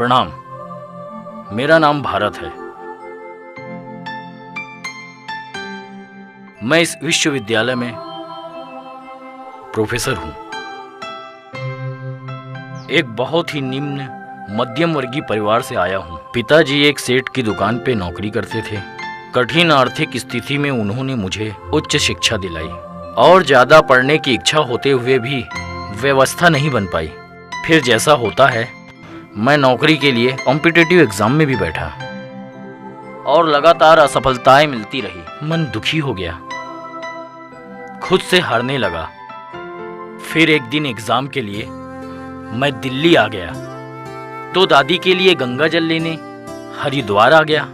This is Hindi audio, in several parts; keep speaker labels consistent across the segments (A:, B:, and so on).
A: प्रणाम, मेरा नाम भारत है। मैं इस विश्वविद्यालय में प्रोफेसर हूं। एक बहुत ही निम्न मध्यम वर्गीय परिवार से आया हूं। पिताजी एक सेठ की दुकान पे नौकरी करते थे। कठिन आर्थिक स्थिति में उन्होंने मुझे उच्च शिक्षा दिलाई और ज्यादा पढ़ने की इच्छा होते हुए भी व्यवस्था नहीं बन पाई। फिर जैसा होता है, मैं नौकरी के लिए कॉम्पिटिटिव एग्जाम में भी बैठा और लगातार असफलताएं मिलती रही। मन दुखी हो गया, खुद से हारने लगा। फिर एक दिन एग्जाम के लिए मैं दिल्ली आ गया तो दादी के लिए गंगा जल लेने हरिद्वार आ गया।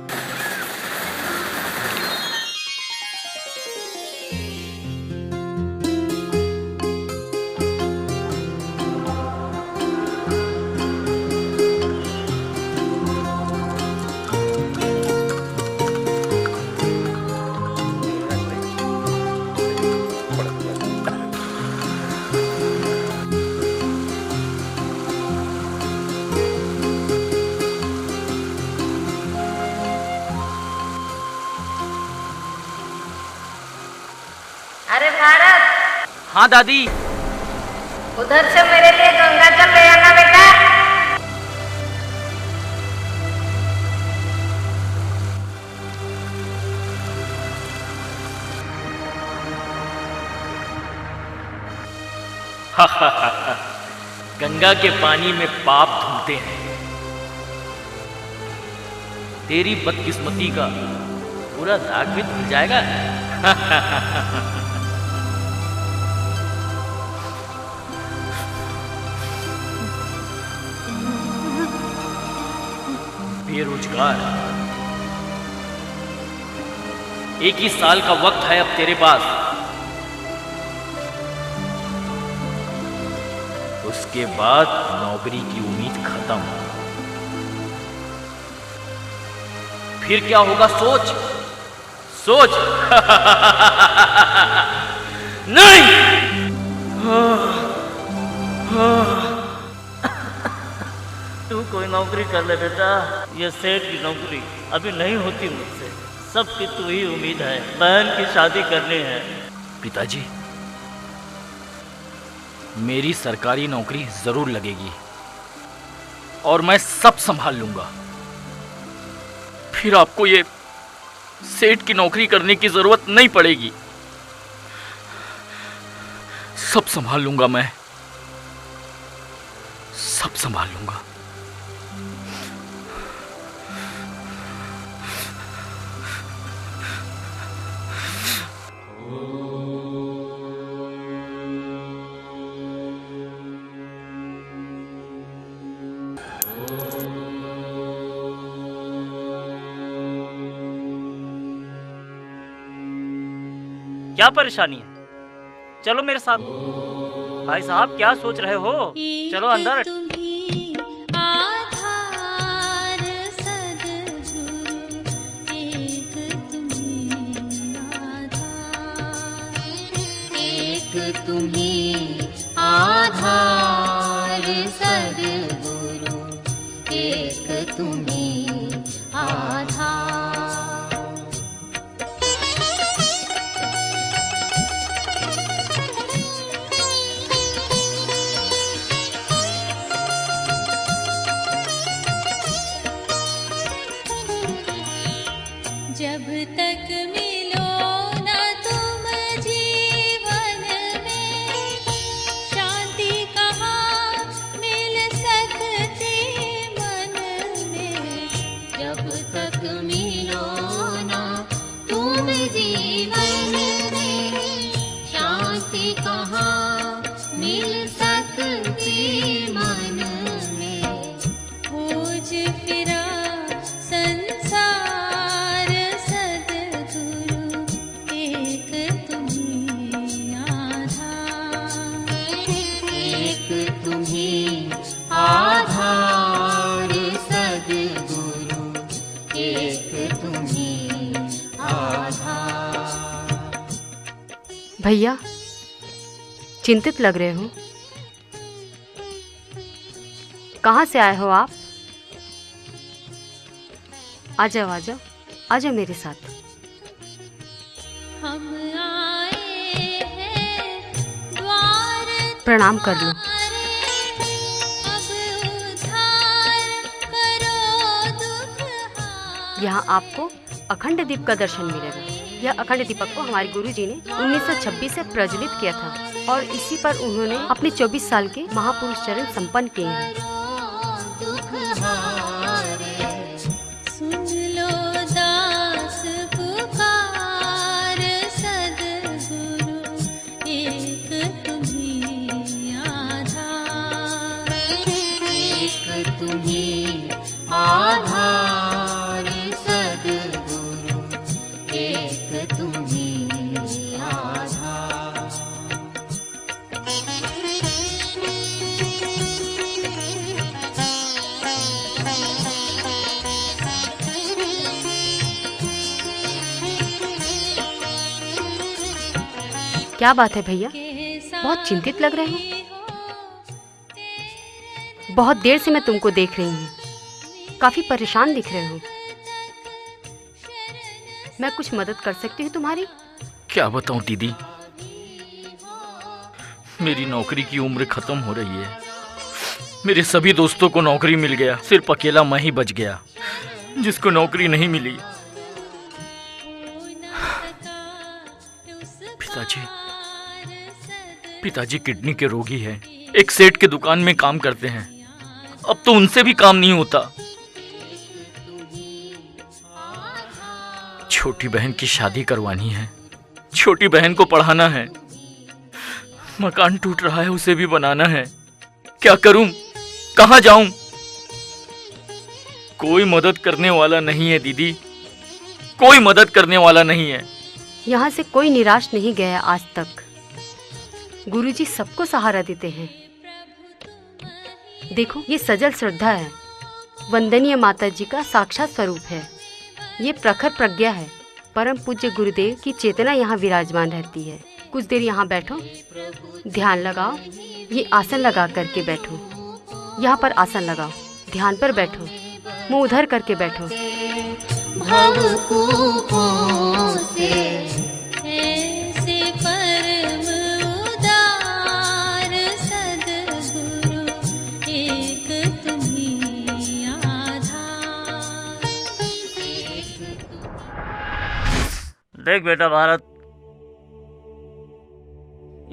B: अरे भारत।
A: हाँ दादी।
B: उधर से मेरे लिए गंगा जल ले आना बेटा।
A: गंगा के पानी में पाप धुलते हैं। तेरी बदकिस्मती का पूरा दाग भी धुल जाएगा। बेरोजगार, एक ही साल का वक्त है अब तेरे पास। उसके बाद नौकरी की उम्मीद खत्म। फिर क्या होगा सोच सोच। नहीं।
C: तू कोई नौकरी कर ले बेटा। ये सेठ की नौकरी अभी नहीं होती मुझसे। सबकी तू ही उम्मीद है। बहन की शादी करनी है।
A: पिताजी, मेरी सरकारी नौकरी जरूर लगेगी और मैं सब संभाल लूंगा। फिर आपको ये सेठ की नौकरी करने की जरूरत नहीं पड़ेगी। सब संभाल लूंगा, मैं सब संभाल लूंगा।
C: क्या परेशानी है? चलो मेरे साथ। भाई साहब, क्या सोच रहे हो? चलो अंदर।
B: तुम्ही आधार सद्गुरु, एक तुम्ही आधार। जब तक मिलो ना तुम जीवन में, शांति कहाँ मिल सकती मन में। जब तक मिलो ना तुम जीवन में, शांति कहाँ मिल सकती मन में। खोज फिरा संसार सद्गुरु, एक तुम्ही आधार। एक तुम्ही आधार सद्गुरु, एक तुम्ही आधार।
D: भैया, चिंतित लग रहे हो। कहाँ से आए हो आप? आ जाओ आ जाओ, आ जाओ मेरे साथ।
E: हम आए हैं द्वार
D: प्रणाम कर लो।
E: अब उद्धार करो दुख।
D: यहाँ आपको अखंड दीप का दर्शन मिलेगा। यह अखंड दीपक को हमारे गुरुजी ने 1926 से प्रज्वलित किया था और इसी पर उन्होंने अपने 24 साल के महापुरुष चरण संपन्न किए हैं।
E: सुन लो दास पुकार सद्गुरु, एक तुम्ही आधार, एक तुम्ही आधार सद्गुरु, एक तुम्ही आधार।
D: क्या बात है भैया, बहुत चिंतित लग रहे हो। बहुत देर से मैं तुमको देख रही हूँ, काफी परेशान दिख रहे हो। मैं कुछ मदद कर सकती हूँ तुम्हारी?
A: क्या बताऊं दीदी, मेरी नौकरी की उम्र खत्म हो रही है। मेरे सभी दोस्तों को नौकरी मिल गया, सिर्फ अकेला मैं ही बच गया जिसको नौकरी नहीं मिली। पिताजी किडनी के रोगी हैं, एक सेठ के दुकान में काम करते हैं। अब तो उनसे भी काम नहीं होता। छोटी बहन की शादी करवानी है, छोटी बहन को पढ़ाना है, मकान टूट रहा है उसे भी बनाना है। क्या करूं, कहां जाऊं? कोई मदद करने वाला नहीं है दीदी, कोई मदद करने वाला नहीं है।
D: यहाँ से कोई निराश नहीं गया आज तक। गुरुजी सबको सहारा देते हैं। देखो, ये सजल श्रद्धा है, वंदनीय माता जी का साक्षात स्वरूप है। ये प्रखर प्रज्ञा है, परम पूज्य गुरुदेव की चेतना यहाँ विराजमान रहती है। कुछ देर यहाँ बैठो, ध्यान लगाओ। ये आसन लगा करके बैठो, यहाँ पर आसन लगाओ, ध्यान पर बैठो, मुंह उधर करके बैठो।
E: भवकूपों से ऐसे परम उदार सद्गुरु, एक तुम्ही आधार।
C: देख बेटा भारत,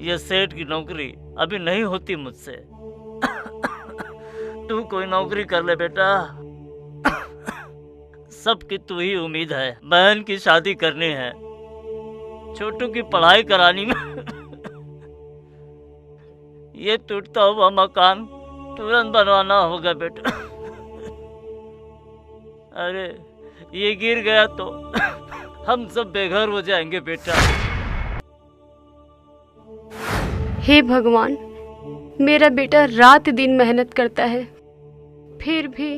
C: ये सेठ की नौकरी अभी नहीं होती मुझसे। तू कोई नौकरी कर ले बेटा, सबकी तू ही उम्मीद है। बहन की शादी करनी है, छोटू की पढ़ाई करानी में ये टूटता हुआ मकान तुरंत बनवाना होगा बेटा। अरे ये गिर गया तो हम सब बेघर हो जाएंगे बेटा।
D: हे भगवान, मेरा बेटा रात दिन मेहनत करता है, फिर भी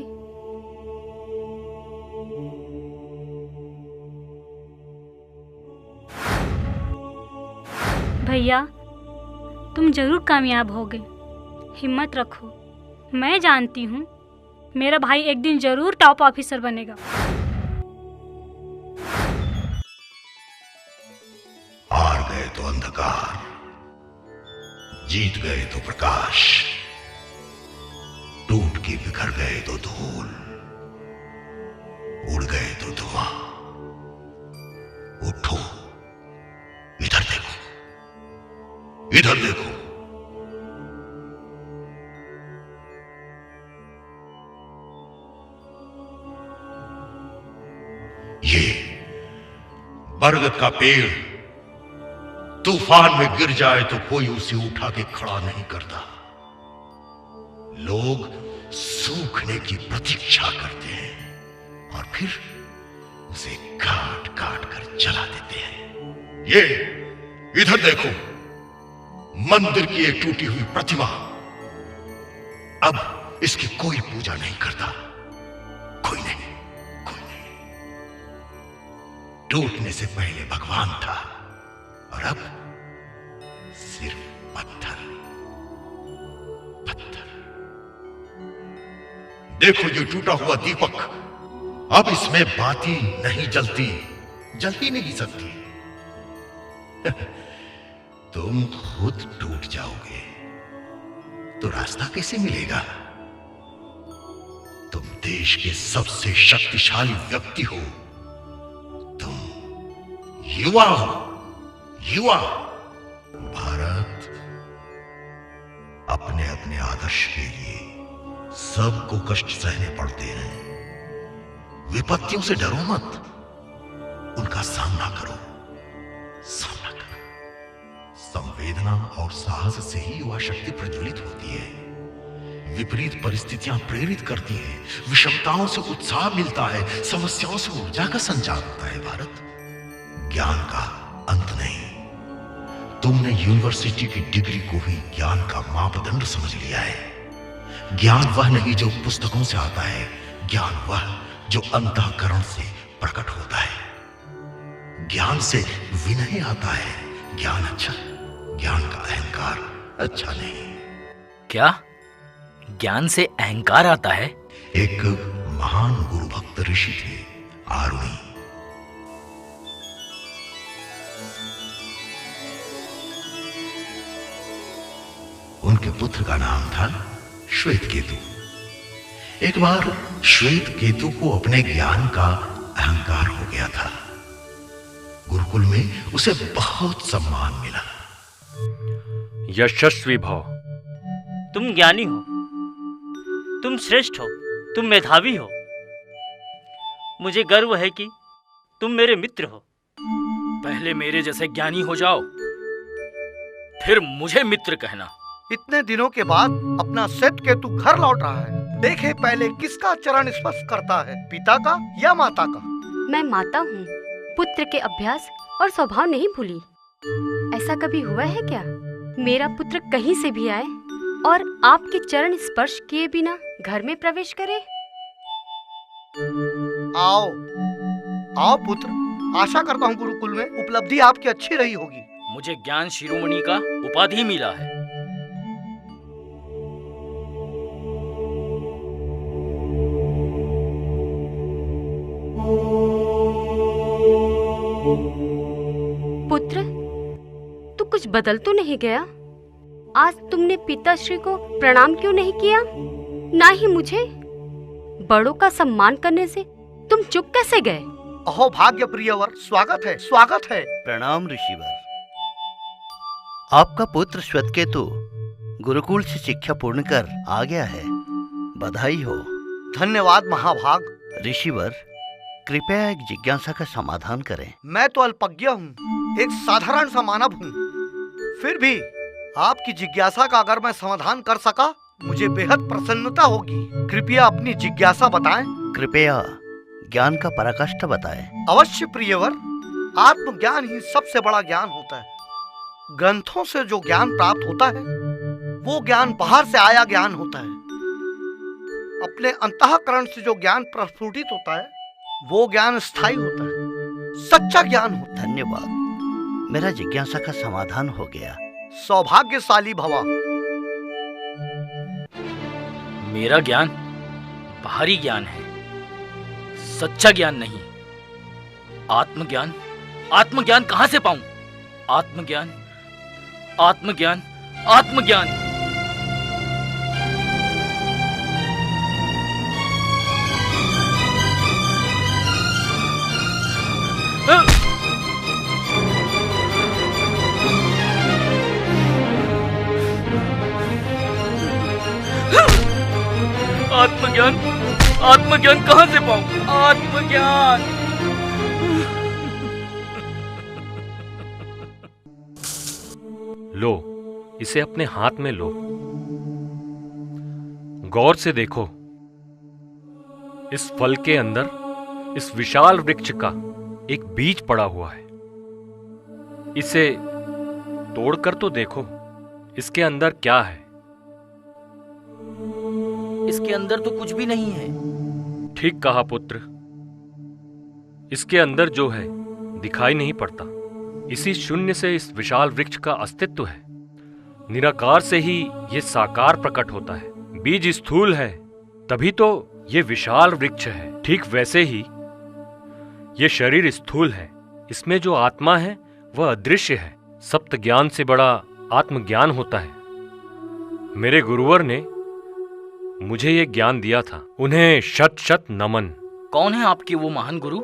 F: भैया, तुम जरूर कामयाब होगे, हिम्मत रखो। मैं जानती हूँ मेरा भाई एक दिन जरूर टॉप ऑफिसर बनेगा।
G: हार गए तो अंधकार, जीत गए तो प्रकाश, टूट के बिखर गए तो धूल, उड़ गए तो धुआं। उठो, इधर देखो, इधर देखो। ये बरगद का पेड़ तूफान में गिर जाए तो कोई उसे उठा के खड़ा नहीं करता। लोग सूखने की प्रतीक्षा करते हैं और फिर उसे काट काट कर जला देते हैं। ये इधर देखो, मंदिर की एक टूटी हुई प्रतिमा, अब इसकी कोई पूजा नहीं करता। कोई नहीं, कोई नहीं। टूटने से पहले भगवान था और अब सिर्फ पत्थर, पत्थर। देखो ये टूटा हुआ दीपक, अब इसमें बाती नहीं जलती, जल ही नहीं सकती। तुम खुद टूट जाओगे तो रास्ता कैसे मिलेगा? तुम देश के सबसे शक्तिशाली व्यक्ति हो, तुम युवा हो, युवा। भारत अपने अपने आदर्श के लिए सबको कष्ट सहने पड़ते हैं। विपत्तियों से डरो मत, उनका सामना करो, सामना करो। संवेदना और साहस से ही युवा शक्ति प्रज्वलित होती है। विपरीत परिस्थितियां प्रेरित करती हैं, विषमताओं से उत्साह मिलता है, समस्याओं से ऊर्जा का संचार होता है। भारत ज्ञान का अंत नहीं। तुमने यूनिवर्सिटी की डिग्री को ही ज्ञान का मापदंड समझ लिया है। ज्ञान वह नहीं जो पुस्तकों से आता है, ज्ञान वह जो अंतःकरण से प्रकट होता है। ज्ञान से विनय आता है। ज्ञान अच्छा, ज्ञान का अहंकार अच्छा नहीं।
A: क्या ज्ञान से अहंकार आता है?
G: एक महान गुरु भक्त ऋषि थे, आरुणि। उनके पुत्र का नाम था श्वेत केतु। एक बार श्वेत केतु को अपने ज्ञान का अहंकार हो गया था। गुरुकुल में उसे बहुत सम्मान मिला।
H: यशस्वी भव।
C: तुम ज्ञानी हो, तुम श्रेष्ठ हो, तुम मेधावी हो। मुझे गर्व है कि तुम मेरे मित्र हो।
A: पहले मेरे जैसे ज्ञानी हो जाओ, फिर मुझे मित्र कहना।
I: इतने दिनों के बाद अपना श्वेत केतु घर लौट रहा है। देखे पहले किसका चरण स्पर्श करता है, पिता का या माता का?
D: मैं माता हूँ, पुत्र के अभ्यास और स्वभाव नहीं भूली। ऐसा कभी हुआ है क्या मेरा पुत्र कहीं से भी आए और आपके चरण स्पर्श किए बिना घर में प्रवेश करे?
I: आओ आओ पुत्र, आशा करता हूँ गुरुकुल में उपलब्धि आपकी अच्छी रही होगी।
A: मुझे ज्ञान शिरोमणि का उपाधि मिला है।
D: पुत्र, तू कुछ बदल तो नहीं गया? आज तुमने पिताश्री को प्रणाम क्यों नहीं किया? ना ही मुझे। बड़ों का सम्मान करने से तुम चुप कैसे गए?
I: अहो भाग्य प्रियवर, स्वागत है, स्वागत है।
J: प्रणाम ऋषिवर। आपका पुत्र श्वेतकेतु गुरुकुल से शिक्षा पूर्ण कर आ गया है, बधाई हो।
I: धन्यवाद महाभाग।
J: ऋषिवर, कृपया एक जिज्ञासा का समाधान करें।
I: मैं तो अल्पज्ञ हूँ, एक साधारण सा मानव हूँ। फिर भी आपकी जिज्ञासा का अगर मैं समाधान कर सका, मुझे बेहद प्रसन्नता होगी। कृपया अपनी जिज्ञासा बताएं।
J: कृपया ज्ञान का पराकाष्ठ बताएं।
I: अवश्य प्रियवर, आत्मज्ञान ही सबसे बड़ा ज्ञान होता है। ग्रंथों से जो ज्ञान प्राप्त होता है वो ज्ञान बाहर से आया ज्ञान होता है। अपने अंतःकरण से जो ज्ञान प्रस्फुटित होता है वो ज्ञान स्थायी होता है, सच्चा ज्ञान होता है।
J: धन्यवाद, मेरा जिज्ञासा का समाधान हो गया।
I: सौभाग्यशाली भवा।
A: मेरा ज्ञान बाहरी ज्ञान है, सच्चा ज्ञान नहीं। आत्मज्ञान, आत्मज्ञान कहां से पाऊं? आत्मज्ञान, आत्मज्ञान, आत्मज्ञान। आत्मज्ञान, आत्मज्ञान कहां से पाऊं? आत्मज्ञान।
H: लो, इसे अपने हाथ में लो। गौर से देखो, इस फल के अंदर इस विशाल वृक्ष का एक बीज पड़ा हुआ है। इसे तोड़कर तो देखो, इसके अंदर क्या है?
A: इसके अंदर तो कुछ भी नहीं है।
H: ठीक कहा पुत्र, इसके अंदर जो है दिखाई नहीं पड़ता। इसी शून्य से इस विशाल वृक्ष का अस्तित्व है। निराकार से ही ये साकार प्रकट होता है। बीज स्थूल है, तभी तो ये विशाल वृक्ष है। ठीक वैसे ही ये शरीर स्थूल है, इसमें जो आत्मा है वह अदृश्य है। सप्त ज्ञान से बड़ा आत्मज्ञान होता है। मेरे गुरुवर ने मुझे ये ज्ञान दिया था, उन्हें शत शत नमन।
A: कौन है आपके वो महान गुरु?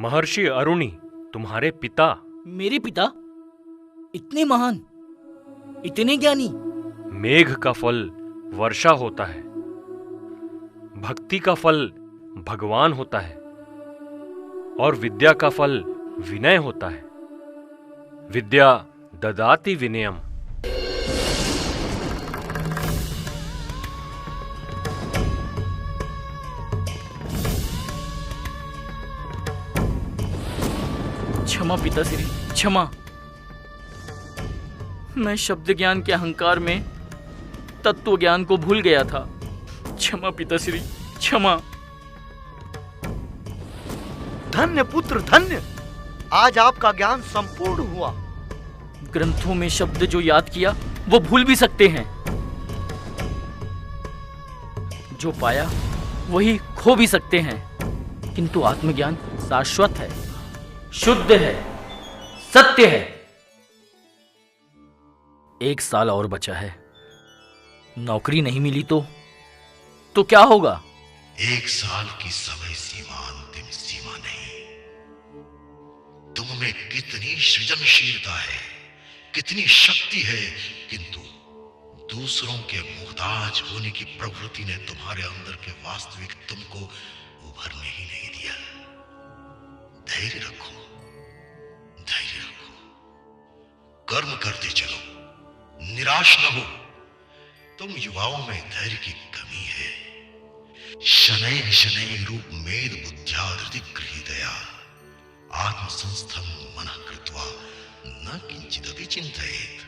H: महर्षि अरुणि, तुम्हारे पिता।
A: मेरे पिता? इतने महान, इतने ज्ञानी?
H: मेघ का फल वर्षा होता है, भक्ति का फल भगवान होता है, और विद्या का फल विनय होता है। विद्या ददाति विनयम।
A: क्षमा पिताश्री, क्षमा। मैं शब्द ज्ञान के अहंकार में तत्व ज्ञान को भूल गया था। क्षमा पिताश्री, क्षमा।
I: धन्य पुत्र धन्य, आज आपका ज्ञान संपूर्ण हुआ।
A: ग्रंथों में शब्द जो याद किया वो भूल भी सकते हैं, जो पाया वही खो भी सकते हैं, किंतु आत्मज्ञान शाश्वत है, शुद्ध है, सत्य है। 1 साल और बचा है, नौकरी नहीं मिली तो क्या होगा?
G: 1 साल की समय सीमा अंतिम सीमा नहीं। तुम में कितनी सृजनशीलता है, कितनी शक्ति है, किंतु दूसरों के मुहताज होने की प्रवृत्ति ने तुम्हारे अंदर के वास्तविक तुमको उभरने ही नहीं दिया। धैर्य रखो, धैर्य रखो, कर्म करते चलो, निराश न हो। तुम युवाओं में धैर्य की कमी है। शनैः शनैः रूप मेद बुद्ध्या धृति गृहीतया आत्मसंस्थं मनः कृत्वा न किंचिदपि चिंतयेत्।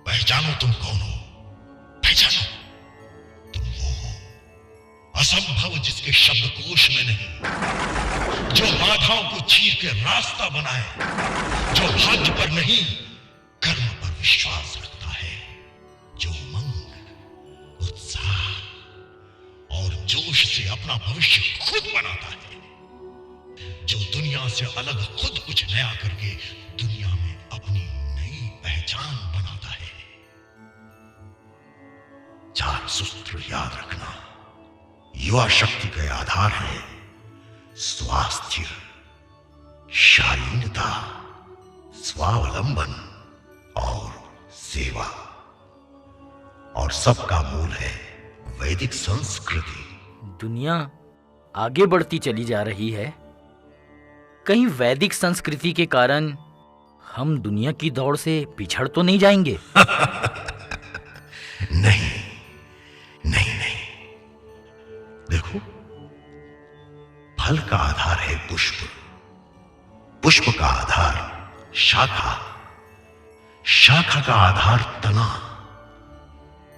G: पहचानो तुम कौन हो, पहचानो। तुम वो हो असंभव जिसके शब्दकोश में नहीं, जो बाधाओं को चीर के रास्ता बनाए, जो भाग्य पर नहीं कर्म पर विश्वास रखता है, जो उमंग, उत्साह और जोश से अपना भविष्य खुद बनाता है, जो दुनिया से अलग खुद कुछ नया करके दुनिया में अपनी नई पहचान बनाता है। 4 सूत्र याद रखना। युवा शक्ति के आधार है स्वास्थ्य, शालीनता, स्वावलंबन और सेवा, और सबका मूल है वैदिक संस्कृति।
A: दुनिया आगे बढ़ती चली जा रही है, कहीं वैदिक संस्कृति के कारण हम दुनिया की दौड़ से पिछड़ तो नहीं जाएंगे?
G: नहीं नहीं नहीं। देखो, फल का आधार है पुष्प, पुष्प का आधार शाखा, शाखा का आधार तना,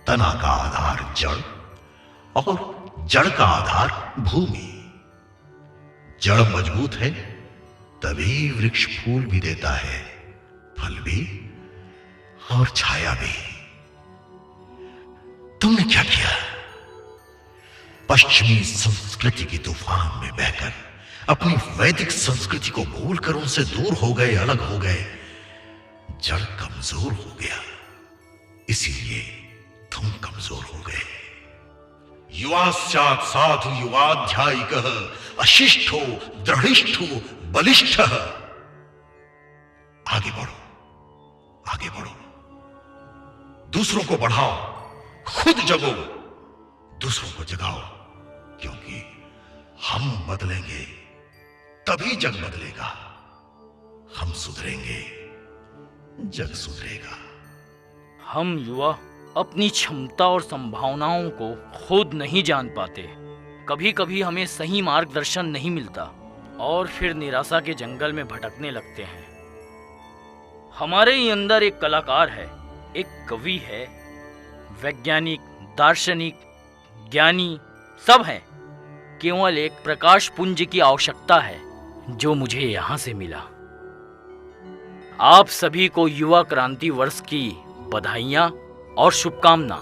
G: तना का आधार जड़, और जड़ का आधार भूमि। जड़ मजबूत है तभी वृक्ष फूल भी देता है, फल भी और छाया भी। तुमने क्या किया? पश्चिमी संस्कृति की तूफान में बहकर अपनी वैदिक संस्कृति को भूलकर उनसे दूर हो गए, अलग हो गए। जड़ कमजोर हो गया, इसीलिए तुम कमजोर हो गए। युवास्यात् साधु युवाध्यायिकः अशिष्टो दृढ़िष्ठो बलिष्ठः। आगे बढ़ो, आगे बढ़ो, दूसरों को बढ़ाओ, खुद जगो, दूसरों को जगाओ, क्योंकि हम बदलेंगे तभी जग बदलेगा। हम सुधरेंगे, जग सुधरेगा।
A: हम युवा अपनी क्षमता और संभावनाओं को खुद नहीं जान पाते। कभी कभी हमें सही मार्गदर्शन नहीं मिलता और फिर निराशा के जंगल में भटकने लगते हैं। हमारे ही अंदर एक कलाकार है, एक कवि है, वैज्ञानिक, दार्शनिक, ज्ञानी सब हैं। केवल एक प्रकाश पुंज की आवश्यकता है जो मुझे यहाँ से मिला। आप सभी को युवा क्रांति वर्ष की बधाइयाँ और शुभकामना।